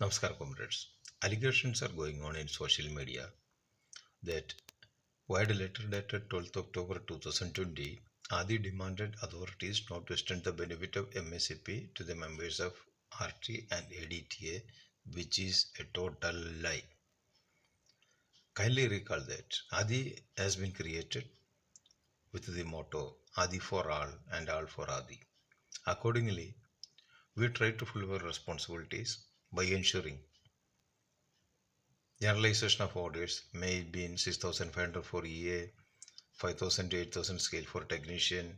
Namaskar, comrades. Allegations are going on in social media that via a letter dated 12th October 2020, ADI demanded authorities not to extend the benefit of MSCP to the members of ARTEE and ADTEA, which is a total lie. Kindly recall that ADI has been created with the motto ADI for all and all for ADI. Accordingly, we try to fulfill our responsibilities by ensuring generalization of orders may be in 6,500 for EA, 5,000 to 8,000 scale for technician,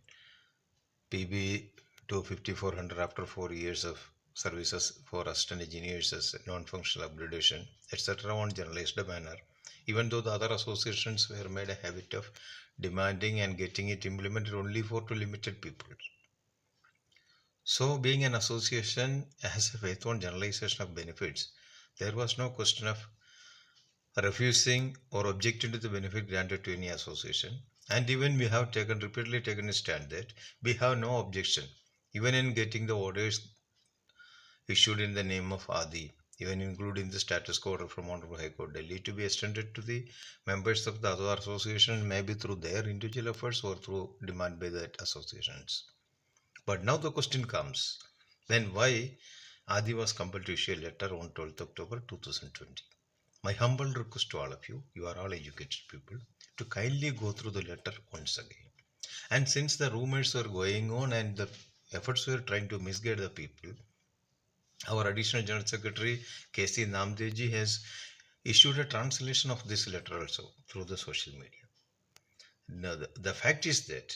PB to 5,400 after 4 years of services for assistant engineers as non-functional upgradation, etc. on generalized manner, even though the other associations were made a habit of demanding and getting it implemented only for two limited people. So, being an association has a faith on generalization of benefits, there was no question of refusing or objecting to the benefit granted to any association. And even we have repeatedly taken a stand that we have no objection, even in getting the orders issued in the name of ADI, even including the status quo order from Honorable High Court Delhi to be extended to the members of the other association, maybe through their individual efforts or through demand by that associations. But now the question comes, then why ADI was compelled to issue a letter on 12th October 2020? My humble request to all of you, you are all educated people, to kindly go through the letter once again. And since the rumors were going on and the efforts were trying to misguide the people, our additional General Secretary K.C. Namdeji has issued a translation of this letter also through the social media. Now, the fact is that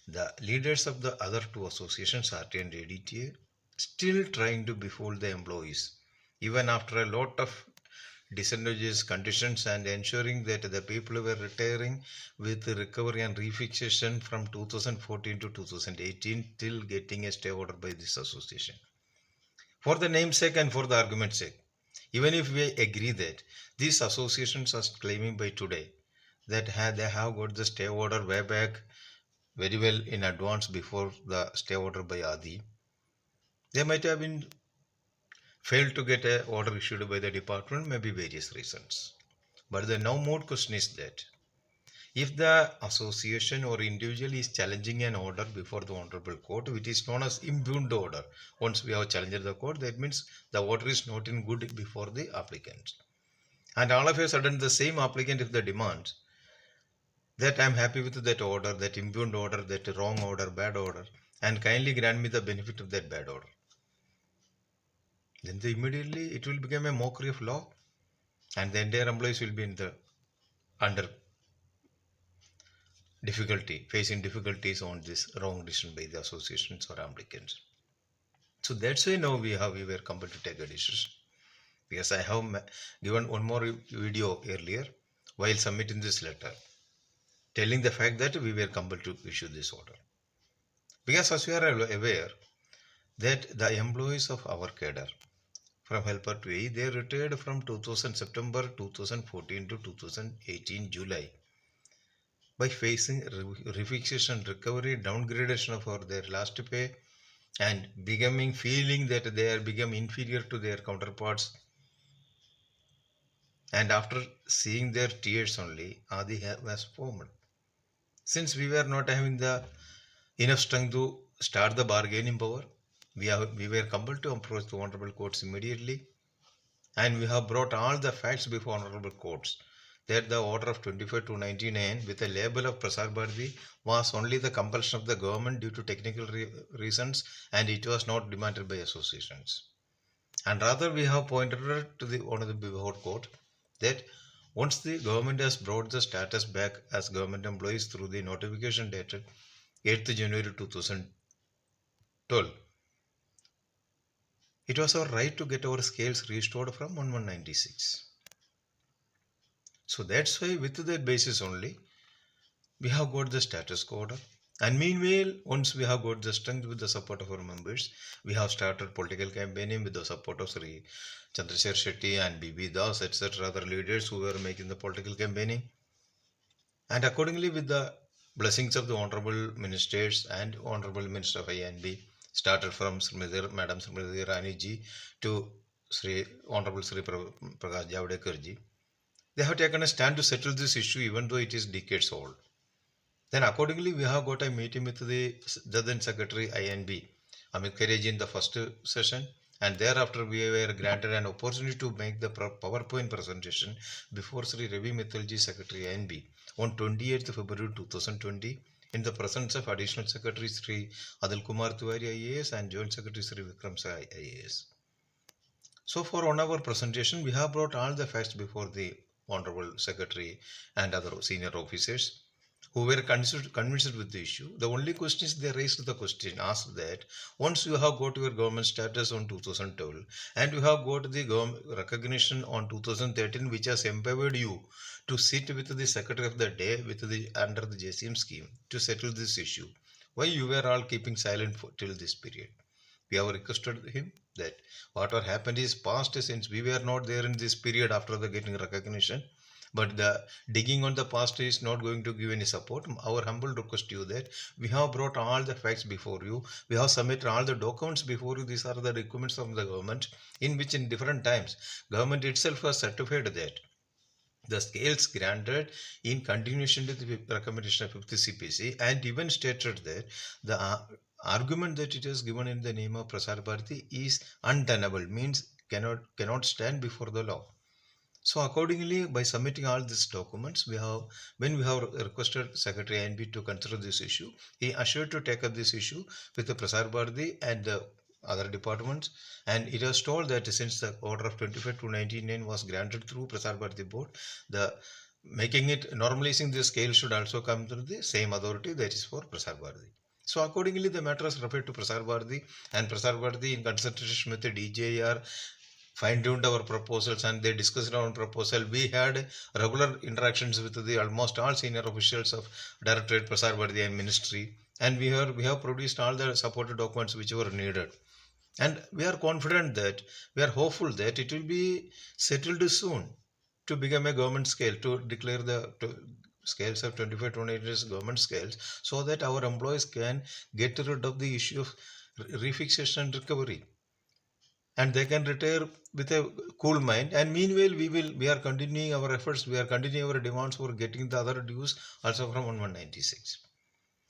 the leaders of the other two associations, ARTEE and ADTEA, still trying to befool the employees, even after a lot of disadvantageous conditions and ensuring that the people were retiring with recovery and refixation from 2014 to 2018 till getting a stay order by this association. For the namesake and for the argument's sake, even if we agree that these associations are claiming by today that they have got the stay order way back very well in advance before the stay order by ADI, they might have been failed to get an order issued by the department, maybe various reasons. But the now more question is that if the association or individual is challenging an order before the honorable court, which is known as impugned order, once we have challenged the court, that means the order is not in good before the applicant. And all of a sudden, the same applicant, if they demand that I am happy with that order, that impugned order, that wrong order, bad order, and kindly grant me the benefit of that bad order, then immediately it will become a mockery of law, and the entire employees will be under facing difficulties on this wrong decision by the associations or applicants. So that's why now we were compelled to take a decision. Because I have given one more video earlier while submitting this letter, telling the fact that we were compelled to issue this order. Because as you are aware that the employees of our cadre from helper to AE, they retired from September 2014 to 2018 July by facing refixation, recovery, downgradation of their last pay, and feeling that they are become inferior to their counterparts. And after seeing their tears only, ADI was formed. Since we were not having the enough strength to start the bargaining power, we were compelled to approach the honorable courts immediately, and we have brought all the facts before honorable courts that the order of 25 to 99 with a label of Prasar Bharati was only the compulsion of the government due to technical reasons, and it was not demanded by associations. And rather we have pointed to the honorable court that once the government has brought the status back as government employees through the notification dated 8th January 2012, it was our right to get our scales restored from 1196. So that's why with that basis only, we have got the status quo order. And meanwhile, once we have got the strength with the support of our members, we have started political campaigning with the support of Sri Chandrasekhar Shetty and B.B. Das, etc. other leaders who were making the political campaigning. And accordingly, with the blessings of the Honorable Ministers and Honorable Minister of I&B, started from Madam Smriti Irani ji to Honorable Sri Prakash Javadekar ji, they have taken a stand to settle this issue even though it is decades old. Then accordingly, we have got a meeting with the then Secretary INB, Amit Khareji, in the first session, and thereafter we were granted an opportunity to make the PowerPoint presentation before Sri Ravi Mittalji, Secretary INB, on 28th February 2020, in the presence of Additional Secretary Sri Anilkumar IAS and Joint Secretary Sri Vikram Sai IAS. So for 1 hour presentation, we have brought all the facts before the Honorable Secretary and other senior officers who were convinced with the issue. The only question is they raised the question, asked that once you have got your government status on 2012 and you have got the recognition on 2013, which has empowered you to sit with the Secretary of the Day under the JCM scheme to settle this issue, why you were all keeping silent till this period? We have requested him that whatever happened is past, since we were not there in this period after the getting recognition. But the digging on the past is not going to give any support. Our humble request to you that we have brought all the facts before you. We have submitted all the documents before you. These are the requirements from the government, in which in different times government itself has certified that the scales granted in continuation to the recommendation of 50 CPC, and even stated that the argument that it is given in the name of Prasar Bharati is untenable, means cannot stand before the law. So accordingly, by submitting all these documents, when we have requested Secretary INB to consider this issue, he assured to take up this issue with the Prasar Bharati and the other departments, and it was told that since the order of 25/299 was granted through Prasar Bharati board, the making it normalizing the scale should also come through the same authority, that is for Prasar Bharati. So accordingly, the matter is referred to Prasar Bharati, and Prasar Bharati, in consultation with the DJR, fine-tuned our proposals and they discussed our proposal. We had regular interactions with the almost all senior officials of Directorate, Prasar Bharati and Ministry, and we have produced all the supported documents which were needed. And we are confident that, we are hopeful that it will be settled soon to become a government scale, to declare the scales of 25/28 as government scales, so that our employees can get rid of the issue of refixation and recovery, and they can retire with a cool mind. And meanwhile, we are continuing our efforts, we are continuing our demands for getting the other dues also from 1196.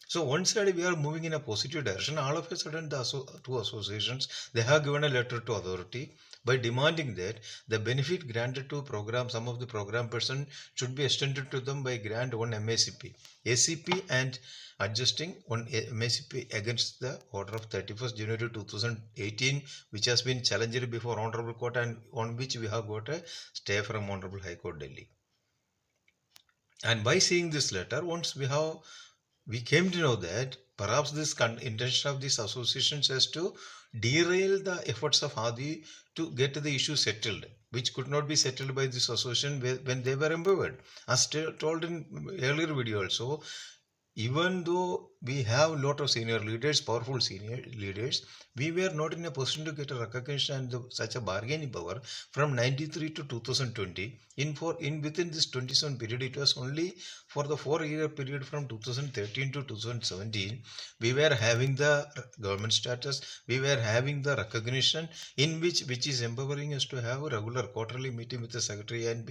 So one side we are moving in a positive direction. All of a sudden, the two associations, they have given a letter to authority by demanding that the benefit granted to some of the program person should be extended to them by grant one MACP, ACP, and adjusting one MACP against the order of 31st January 2018, which has been challenged before Honorable Court, and on which we have got a stay from Honorable High Court, Delhi. And by seeing this letter, once we came to know that perhaps this intention of these associations is to derail the efforts of ADTEA to get the issue settled, which could not be settled by this association when they were empowered. As told in earlier video also, even though we have a lot of senior leaders, powerful senior leaders, we were not in a position to get a recognition and such a bargaining power from 93 to 2020. Within this 27 period, it was only for the 4-year period from 2013 to 2017, we were having the government status, we were having the recognition, which is empowering us to have a regular quarterly meeting with the Secretary and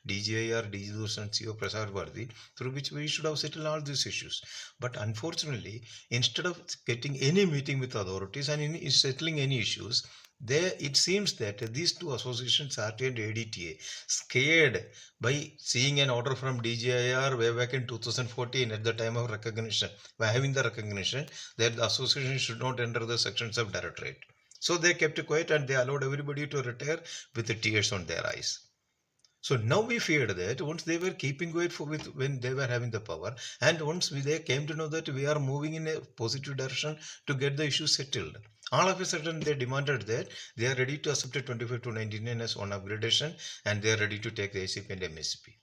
DGIR, DGDOS and CO Prasar Bharati, through which we should have settled all these issues. But unfortunately, instead of getting any meeting with authorities and in settling any issues, it seems that these two associations, ARTEE and ADTEA, scared by seeing an order from DGIR way back in 2014 at the time of recognition, by having the recognition that the association should not enter the sections of Directorate. So they kept quiet and they allowed everybody to retire with the tears on their eyes. So now we feared that once they were keeping quiet when they were having the power, and once they came to know that we are moving in a positive direction to get the issue settled, all of a sudden they demanded that they are ready to accept a 25/299 as one upgradation, and they are ready to take the ACP and MSP.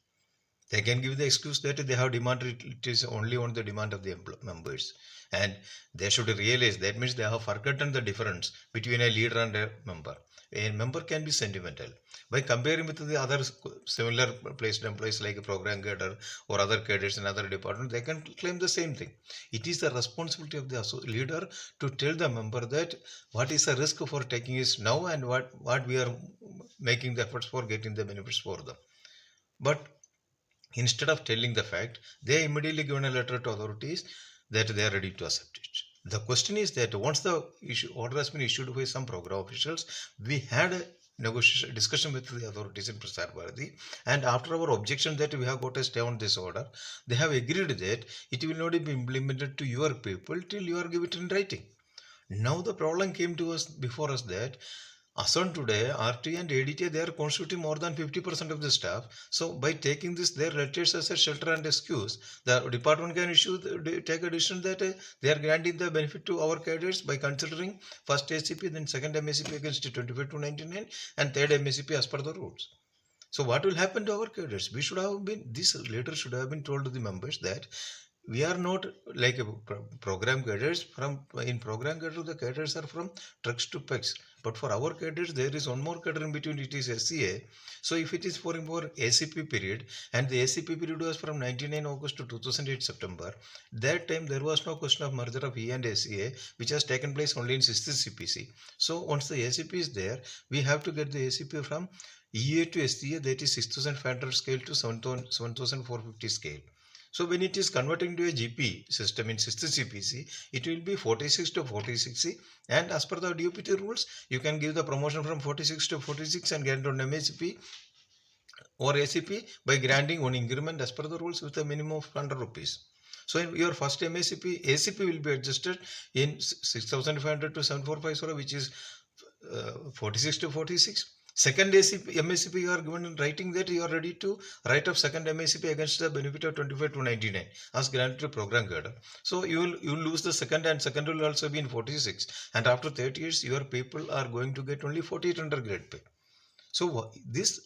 They can give the excuse that they have demanded it is only on the demand of the members, and they should realize that means they have forgotten the difference between a leader and a member. A member can be sentimental. By comparing with the other similar placed employees like a program cadre or other cadres in other departments, they can claim the same thing. It is the responsibility of the leader to tell the member that what is the risk for taking is now and what we are making the efforts for getting the benefits for them. But instead of telling the fact, they immediately given a letter to authorities that they are ready to accept it. The question is that once the order has been issued by some program officials, we had a negotiation discussion with the authorities in Prasar Bharati, and after our objection that we have got a stay on this order, they have agreed that it will not be implemented to your people till you are given it in writing. Now the problem came to us before us that as on today, RT and ADTA, they are constituting more than 50% of the staff. So by taking this, their letters as a shelter and excuse, the department can take a decision that they are granting the benefit to our cadres by considering first ACP, then second MACP against 25 to 99, and third MACP as per the rules. So what will happen to our cadres? This letter should have been told to the members that we are not like a program cadres. In program cadres, the cadres are from trucks to pegs, but for our cadres there is one more cadre in between, it is SCA. So if it is for ACP period, and the ACP period was from 99 August to 2008 September, that time there was no question of merger of E and SCA, which has taken place only in 6th CPC. So once the ACP is there, we have to get the ACP from EA to SCA, that is 6500 scale to 7450 scale. So when it is converting to a GP system in 6th CPC, it will be 46 to 46C, and as per the DOPT rules, you can give the promotion from 46 to 46 and get on MACP or ACP by granting one increment as per the rules with a minimum of 100 rupees. So in your first MACP, ACP will be adjusted in 6500 to 7450, which is 46 to 46. Second MACP, you are given in writing that you are ready to write off second MACP against the benefit of 25 to 99 as granted to program cadre. So you will lose the second, and second will also be in 46. And after 30 years, your people are going to get only 48 under grade pay. So this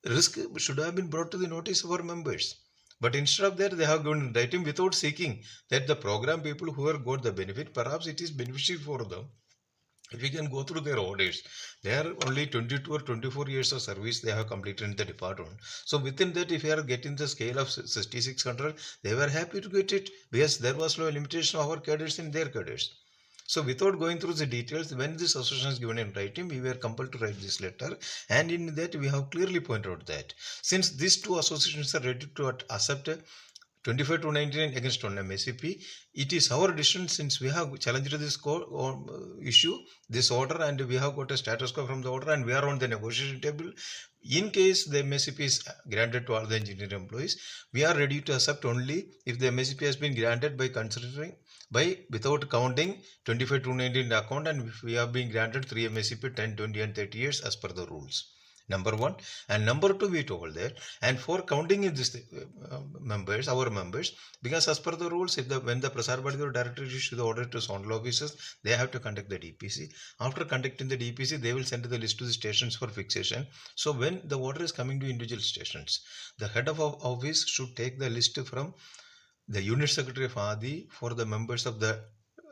risk should have been brought to the notice of our members. But instead of that, they have given writing without seeking that the program people who have got the benefit, perhaps it is beneficial for them. If we can go through their audits, they are only 22 or 24 years of service they have completed in the department. So within that, if you are getting the scale of 6600, they were happy to get it because there was no limitation of our cadres in their cadres. So without going through the details, when this association is given in writing, we were compelled to write this letter, and in that we have clearly pointed out that since these two associations are ready to accept 25 to 99 against 1 MACP, it is our decision since we have challenged this issue, this order, and we have got a status quo from the order, and we are on the negotiation table. In case the MACP is granted to all the engineer employees, we are ready to accept only if the MACP has been granted by considering without counting 25 to 99 in the account, and if we have been granted 3 MACP 10, 20 and 30 years as per the rules. Number one. And number two, we told that, and for counting in this members, our members, because as per the rules, when the Prasar Bharati director issue the order to zonal officers, they have to conduct the DPC. After conducting the DPC, they will send the list to the stations for fixation. So when the order is coming to individual stations, the head of office should take the list from the unit secretary of ADTEA for the members of the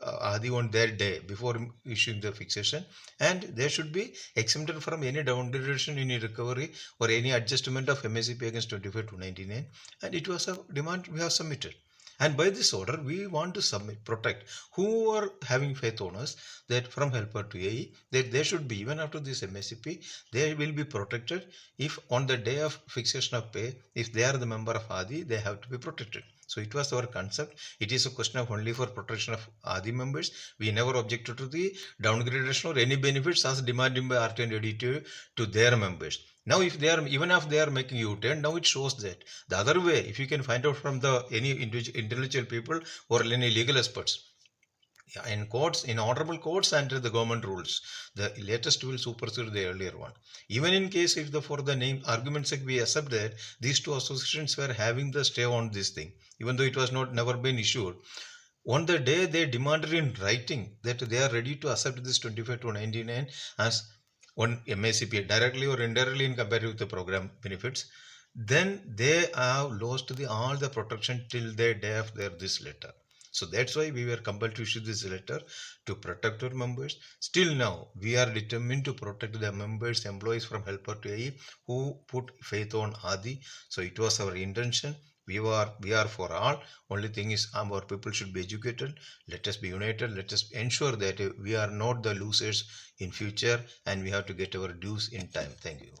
ADTEA on their day before issuing the fixation, and they should be exempted from any downgradation, any recovery or any adjustment of MACP against 25 to 99, and it was a demand we have submitted. And by this order, we want to protect who are having faith on us, that from helper to AE, that they should be, even after this MACP, they will be protected. If on the day of fixation of pay, if they are the member of ADTEA, they have to be protected. So it was our concept. It is a question of only for protection of ADTEA members. We never objected to the downgradation or any benefits as demanded by ARTEE and ADTEA to their members. Now, if they are, even if they are making U-turn, now it shows that the other way, if you can find out from the any intellectual people or any legal experts, in courts, in honorable courts and the government rules, the latest will supersede the earlier one. Even in case if for the name argument's sake we accept that these two associations were having the stay on this thing, even though it was never been issued, on the day they demanded in writing that they are ready to accept this 25 to 99 as one MACP directly or indirectly in comparison with the program benefits, then they have lost all the protection till the day of this letter. So that's why we were compelled to issue this letter to protect our members. Still now, we are determined to protect the members, employees from helper to AE who put faith on ADI. So it was our intention. We are for all. Only thing is our people should be educated. Let us be united. Let us ensure that we are not the losers in future, and we have to get our dues in time. Thank you.